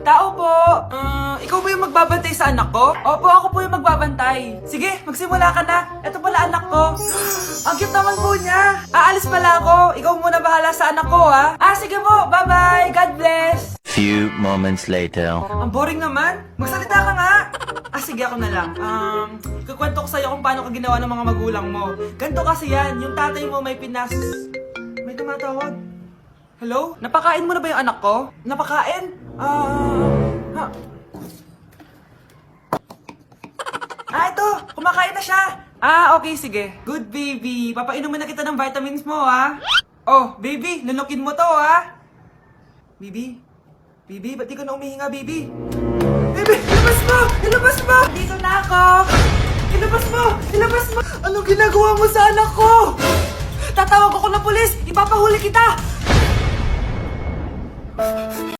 Tao po. Ikaw ba yung magbabantay sa anak ko? Opo, ako po yung magbabantay. Sige, magsimula ka na. Ito pala anak ko. Ang cute naman po niya. Aalis pala ako. Ikaw muna bahala sa anak ko, ha? Sige po. Bye-bye. God bless. Few moments later. Ang boring naman. Magsalita ka nga. Sige, ako na lang. Kukwento ko sa'yo kung paano ka ginawa ng mga magulang mo. Ganto kasi yan. Yung tatay mo may pinas... May tumatawag. Hello? Napakain mo na ba yung anak ko? Napakain? Ito! Kumakain na siya! Okay, sige. Good baby. Papainumin na kita ng vitamins mo, ha? Oh, baby, lunukin mo to, ha? Baby? Baby, ba't di ka na umihinga, baby? Baby, ilabas mo! Ilabas mo! Dito na ako! Ilabas mo! Ilabas mo! Anong ginagawa mo sa anak ko? Tatawag ako ng pulis! Ipapahuli kita!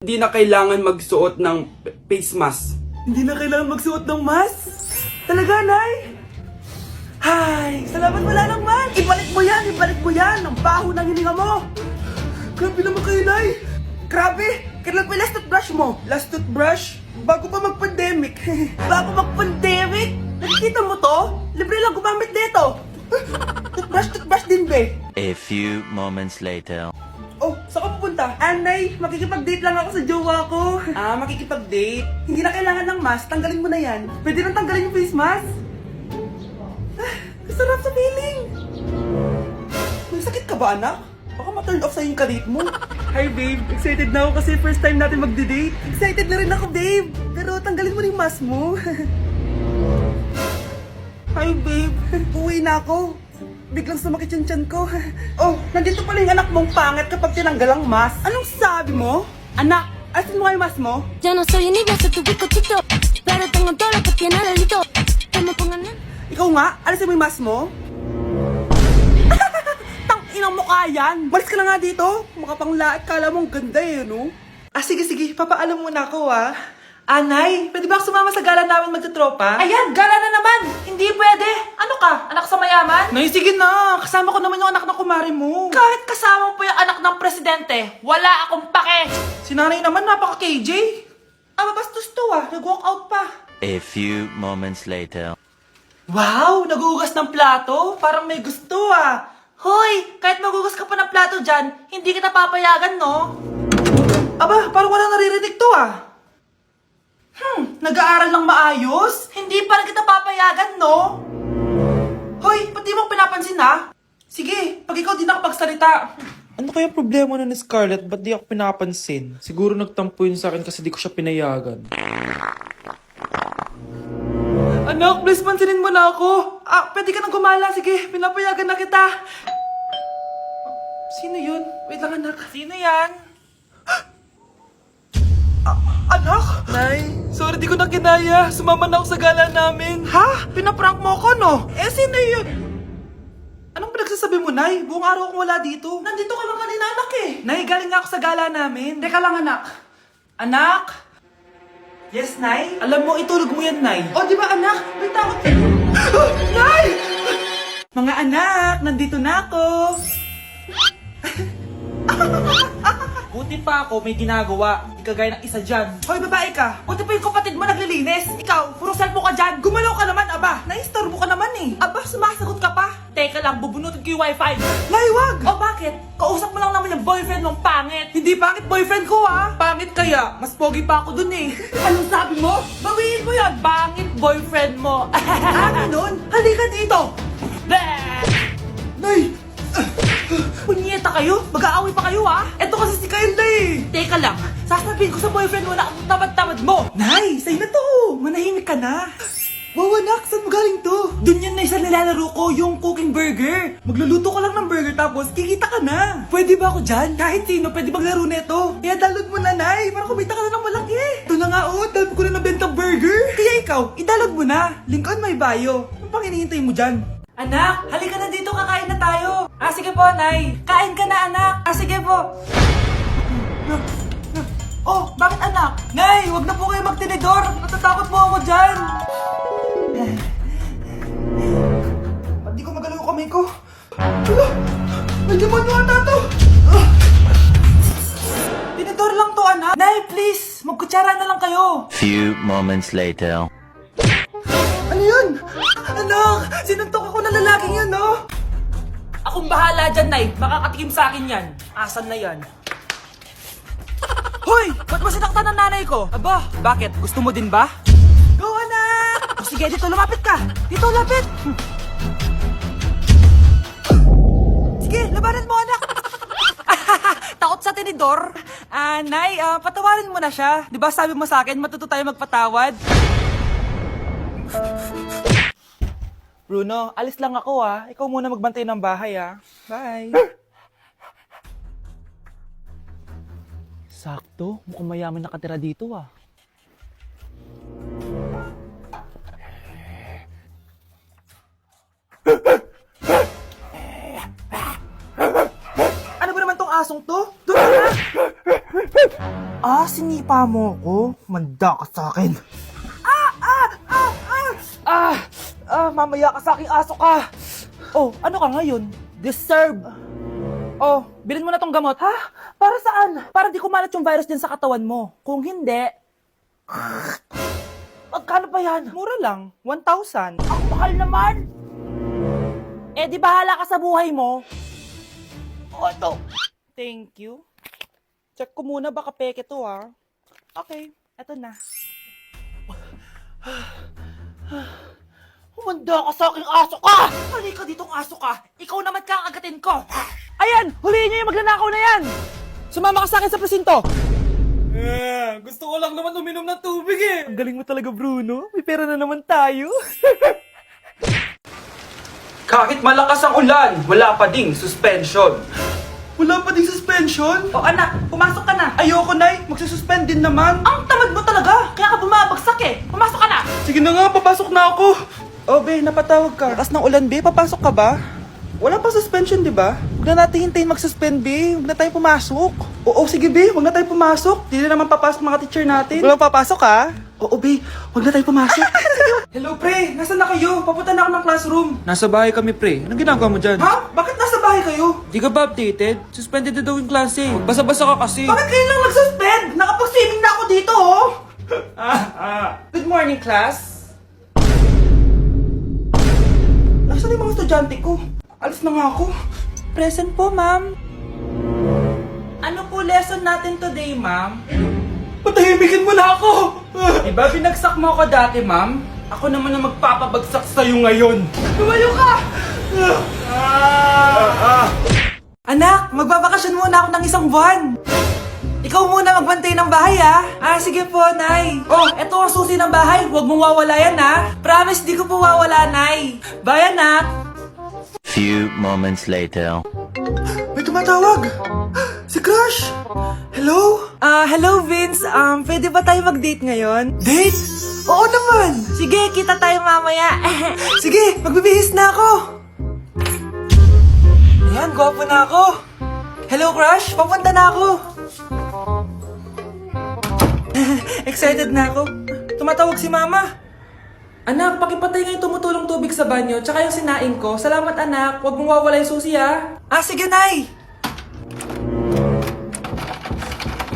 Hindi na kailangan magsuot ng face mask. Hindi na kailangan magsuot ng mask? Talaga, Nay? Hay, salamat wala ng mask! Ibalik mo yan! Ibalik mo yan! Ang baho ng hininga mo! Grabe naman kayo, Nay! Grabe! Kailan pa yung last toothbrush mo? Last toothbrush? Bago pa mag-pandemic. Bago mag-pandemic? Nakikita mo to? Libre lang gumamit dito. Toothbrush din, be. A few moments later. Oh, saan ka pupunta? Anay, makikipag-date lang ako sa jowa ko. Makikipag-date? Hindi na kailangan ng mask, tanggalin mo na yan. Pwede nang tanggalin yung face mask? Sarap sa feeling. May sakit ka ba, anak? Baka ma-turn off sa'yo yung kadate mo. Hi, babe. Excited na ako kasi first time natin mag-date. Excited na rin ako, babe. Pero tanggalin mo rin yung mask mo. Hi, babe. Uwi na ako. Biglang sumakit yung tiyan ko. Oh, nandito pala yung anak mong pangit kapag tinanggal ang mask. Anong sabi mo? Anak, asin mo nga yung mask mo? Yo no soy un niño, soy tu bizcochito. Pero tengo todo lo que tiene delito. Que me pongan en... Ikaw nga, alisin mo yung mask mo? Tang-inang mukha yan! Malis ka na nga dito! Makapanglait, kala mong ganda eh, no? Sige, papaalam muna ako, Anay, pwede ba ako sumama sa gala namin magtutropa? Ayan, gala na naman! Hindi pwede! Ano ka? Anak sa mayaman? Nay, sige na! Kasama ko naman yung anak ng kumari mo. Kahit kasama mo po yung anak ng presidente, wala akong pake! Si nanay naman, napaka-KJ. Mabastos to nag-walk out pa. A few moments later. Wow! Nagugas ng plato? Parang may gusto Hoy! Kahit magugas ka pa ng plato dyan, hindi kita papayagan, no? Aba, parang walang naririnig to Nag-aaral ng maayos? Hindi pa rin kita papayagan, no? Hoy, ba't di mo pinapansin, Sige, pag ikaw di nakapagsalita. Ano kaya problema na ni Scarlett? Ba't di ako pinapansin? Siguro nagtampo yun sa akin kasi di ko siya pinayagan. Anak, please pansinin mo na ako. Pwede ka nang gumala. Sige, pinapayagan na kita. Sino yun? Wait lang, anak. Sino yan? Anak? Nay, sorry di ko na kinaya. Sumama na ako sa gala namin. Ha? Pinaprank mo ako, no? Sino yun? Anong pinagsasabi mo, Nay? Buong araw akong wala dito. Nandito ka lang kanina, anak Nay, galing nga ako sa gala namin. Teka lang, anak. Anak? Yes, Nay? Alam mo, itulog mo yan, Nay. Di ba, anak? May takot ka. Nay! Mga anak, nandito na ako. Buti pa ako may ginagawa. Di kagaya ng isa dyan. Hoy, babae ka. Buti pa yung kapatid mo naglilinis. Ikaw, puro cellphone ka dyan. Gumalaw ka naman, aba. Naistorbo ka naman Aba, sumasagot ka pa. Teka lang, bubunutin ko yung wifi. Nay, wag! Bakit? Kausap mo lang naman yung boyfriend mong pangit. Hindi pangit boyfriend ko, Pangit kaya? Mas pogi pa ako dun Anong sabi mo? Bawiin mo yan. Pangit boyfriend mo. Ganun? Halika dito. Nay! Punyeta kayo? Mag-aaway pa kayo, Eto kasi si Kyle Teka lang, sasabihin ko sa boyfriend mo na ang tamad-tamad mo. Nay, sa'yo na to. Manahimik ka na. Wow, anak, saan mo galing to? Dun yun na sa nilalaro ko, yung cooking burger. Magluluto ko lang ng burger tapos kikita ka na. Pwede ba ako dyan? Kahit sino, pwede maglaro neto. Kaya download mo na, Nay, para kumita ka na ng malaki. Ito na nga, dami ko na nabentang burger. Kaya ikaw, i-download mo na. Link on my bio. Anong pang hinihintay mo dyan? Anak, halika na dito, kakain na tayo. Sige po, Nay. Kain ka na, anak. Sige po. Bakit anak? Nay, wag na po kayo magtinidor. Natatakot po ako dyan. Ba't di ko magalaw yung kamay ko? May demonyo ata to. Tinidor lang to, anak. Nay, please. magkutsara na lang kayo. Few moments later. Ano yun? Anak, sinuntok ako na lalaking yun, no? Akong bahala dyan, Nay. Makakatikim sa akin yan. Asan na yan? Hoy! Ba't mo sinaktan ng nanay ko? Aba, bakit? Gusto mo din ba? Go, anak! O sige, dito lumapit ka. Dito, lapit. Sige, labanan mo, anak. Takot sa tinidor. Nay, patawarin mo na siya. Di ba sabi mo sa akin, matuto tayo magpatawad? Bruno, alis lang ako Ikaw muna magbantay ng bahay Bye. Sakto, mukhang mayaman nakatira dito Ano ba naman tong asong to? Doon ka na! Sinipa mo ko? Manda ka sa akin. Mamaya ka sa aking aso ka. Oh, ano ka ngayon? Deserve. Oh, bilhin mo na tong gamot. Ha? Para saan? Para di kumalat yung virus din sa katawan mo. Kung hindi... Magkano pa yan? Mura lang. 1,000. Ang mahal naman. Eh, di bahala ka sa buhay mo. Oh, ito. Thank you. Check ko muna, baka peke to Okay, eto na. Humanda ka sa aking aso ka! Halika ditong aso ka! Ikaw naman kakagatin ko! Ayan! Huliin niyo yung magnanakaw na yan! Sumama ka sa akin sa presinto! Gusto ko lang naman uminom ng tubig Ang galing mo talaga, Bruno. May pera na naman tayo. Kahit malakas ang ulan, wala pa ding suspension. Wala pa ding suspension? O anak, pumasok ka na. Ayoko, Nay. Magsususpend din naman. Ang tamad mo talaga! Kaya ka bumabagsak Pumasok ka na! Sige na nga, papasok na ako. Oh, be, napatawag ka. Lakas ng ulan, be. Papasok ka ba? Wala pa suspension, di ba? Huwag na natin hintayin mag-suspend, be. Huwag na tayo pumasok. Oo, sige, be. Huwag na tayo pumasok. Di na naman papasok mga teacher natin. Walang papasok, Oo, be. Huwag na tayo pumasok. Hello, pre. Nasaan na kayo? Papunta na ako ng classroom. Nasa bahay kami, pre. Anong ginagawa mo dyan? Ha? Bakit nasa bahay kayo? Di ka ba updated? Suspended na daw yung klase. Magbasa-basa ka kasi. Bakit kayo lang nag-suspend? Nakapag-swimming na ako dito, Good morning, class. Nasaan yung mga estudyante ko? Alis na nga ako. Present po, ma'am. Ano po lesson natin today, ma'am? Patahimikin mo na ako! Diba binagsak mo ako dati, ma'am? Ako naman ang magpapabagsak sa'yo ngayon. Lumayo ka! Anak, magbabakasyon muna ako ng 1 buwan. Ikaw muna magbantay ng bahay, sige po, Nay. Oh, eto ang susi ng bahay. Huwag mong wawala yan, Promise, di ko po wawala, Nay. Bye, anak. Few moments later. May tumatawag! Si Crush! Hello? Hello, Vince. Pwede ba tayo mag-date ngayon? Date? Oo naman! Sige, kita tayo mamaya. Sige, magbibihis na ako! Ayan, gwapo na ako. Hello, crush. Papunta na ako. Excited na ako. Tumatawag si mama. Anak, pakipatay nga yung tumutulong tubig sa banyo, tsaka yung sinaing ko. Salamat, anak. Huwag mong wawala yung susi, sige, Nay.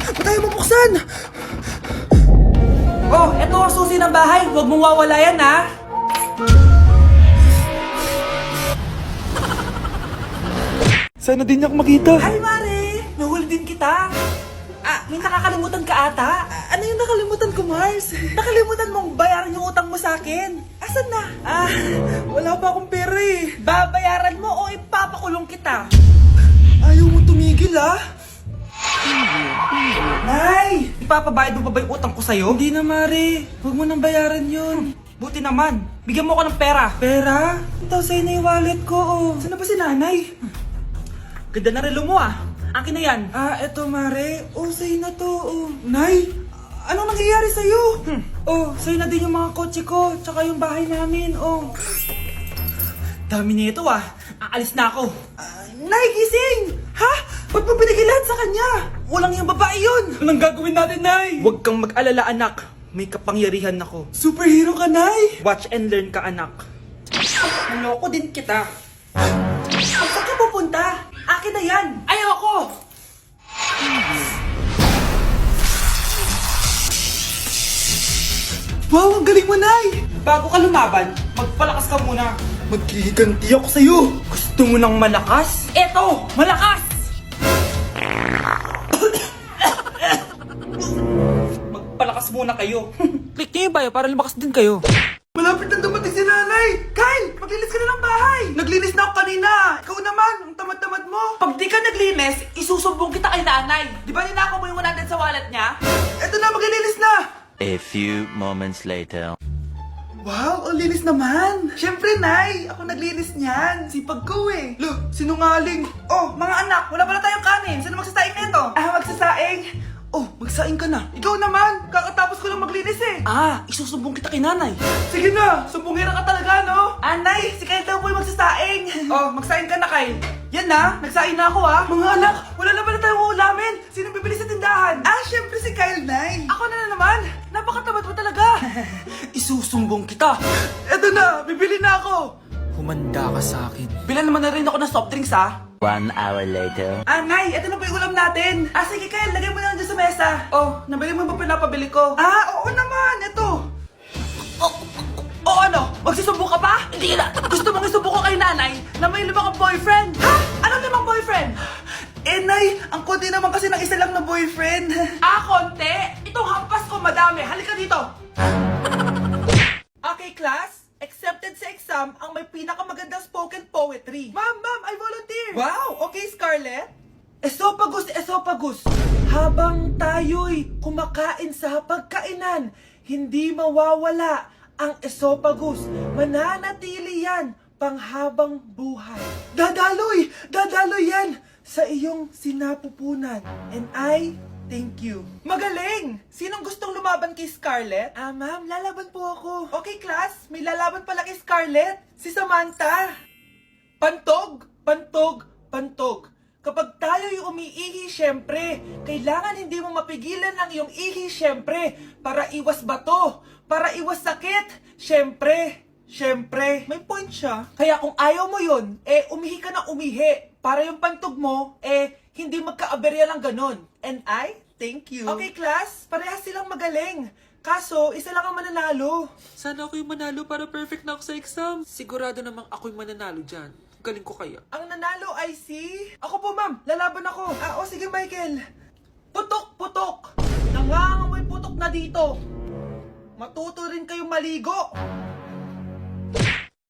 Ba't tayo mabuksan? Oh, eto ang susi ng bahay. Huwag mong wawala yan, Sana din niya ako makita. Hi, Mare. Nahuli din kita. May nakakalimutan ka ata. Ano yung nakalimutan ko, Mars? Nakalimutan mong bayaran yung utang mo sa akin. Asan na? Wala pa akong pera Babayaran mo o ipapakulong kita. Ayaw mo tumigil, Nay! Ipapabayad mo pa ba yung utang ko sa'yo? Hindi na, Mare. Huwag mo nang bayaran yun. Buti naman. Bigyan mo ako ng pera. Pera? Ito, sa'yo na yung wallet ko, Saan na ba si nanay? Ganda na relo mo, Akin na yan. Eto, Mare. Sa'yo na to, Nay, anong nangyayari sa'yo? Sa'yo na din yung mga kotse ko, tsaka yung bahay namin, Dami nito, Aalis na ako. Nay, gising! Ha? Ba't mo binigay lahat sa kanya? Walang yung babae yun. Anong gagawin natin, Nay? Huwag kang mag-alala, anak. May kapangyarihan ako. Superhero ka, Nay! Watch and learn ka, anak. Naloko din kita. Saan ka pupunta? Akin na yan. Ayoko. Wow, ang galing mo, Nay! Bago ka lumaban, magpalakas ka muna. Maghihiganti ako sa'yo. Gusto mo ng malakas? Eto, malakas! Magpalakas muna kayo. Click niyo yung bio para lumakas din kayo. Malapit na dumating si Nanay! Kyle, maglinis ka na ng bahay! Naglinis na ako kanina! Ikaw naman, ang tamad-tamad mo! Pag di ka naglinis, isusumbong kita kay nanay. Di ba ninakaw mo yung 100 sa wallet niya? Eto na, maglilinis na! A few moments later. Wow, ang linis naman! Siyempre, Nay! Ako naglinis niyan! Sipag ko eh! Lo, sinungaling! Oh, mga anak, wala pala tayong kanin! Sino magsasaing nito? Magsasaing? Oh, magsaing ka na! Ikaw naman! Kakatapos ko lang maglinis eh! Isusumbong kita kay nanay. Sige na! Sumbongera ka talaga, no? Anay, si Kyle daw po yung magsasaing. Oh, magsaing ka na, Kyle! Yan na, nagsaing na ako ah. Mga anak, wala na pala tayong uulamin! Sino bibili sa tindahan? Siyempre si Kyle, Nay! Ako na naman. Napakatamad mo talaga. Isusumbong kita. Eto na, bibili na ako! Humanda ka sa akin. Bilan naman na rin ako ng soft drinks ah. 1 hour later. Nay, eto na po yung ulam natin! Sige Kyle, lagay mo na lang dyan sa mesa. Oh, nabili mo ba pinapabili ko? Oo naman, eto! O ano, magsusumbong ka pa? Hindi na. Gusto mong isumbong ko kay nanay na may 5 kang boyfriend. Ha? Anong 5 boyfriend? Nay, ang konti naman kasi ng isa lang na boyfriend. Konti? Itong hampas ko madami. Halika dito. Okay, class. Accepted sa exam ang may pinakamagandang spoken poetry. Ma'am, I volunteer! Wow! Okay, Scarlett. Esophagus. Habang tayo'y kumakain sa pagkainan, hindi mawawala ang esophagus. Mananatili yan panghabang buhay. Dadaloy yan sa iyong sinapupunan. And I thank you. Magaling! Sinong gustong lumaban kay Scarlett? Ma'am, lalaban po ako. Okay, class. May lalaban pala kay Scarlett. Si Samantha. Pantog. Kapag tayo'y umiihi, syempre, kailangan hindi mo mapigilan ang iyong ihi, syempre, para iwas bato, para iwas sakit, syempre. May point siya. Kaya kung ayaw mo yun, umihi ka na umihi. Para yung pantog mo, hindi magkaaberya lang ganun. And I thank you. Okay, class, parehas silang magaling. Kaso, isa lang ang mananalo. Sana ako yung manalo para perfect na ako sa exam. Sigurado namang ako yung mananalo dyan. Galing ko kaya. Ang nanalo ay si... Ako po, ma'am. Lalaban ako. Sige, Michael. Putok. Nangangamoy putok na dito. Matuto rin kayong maligo.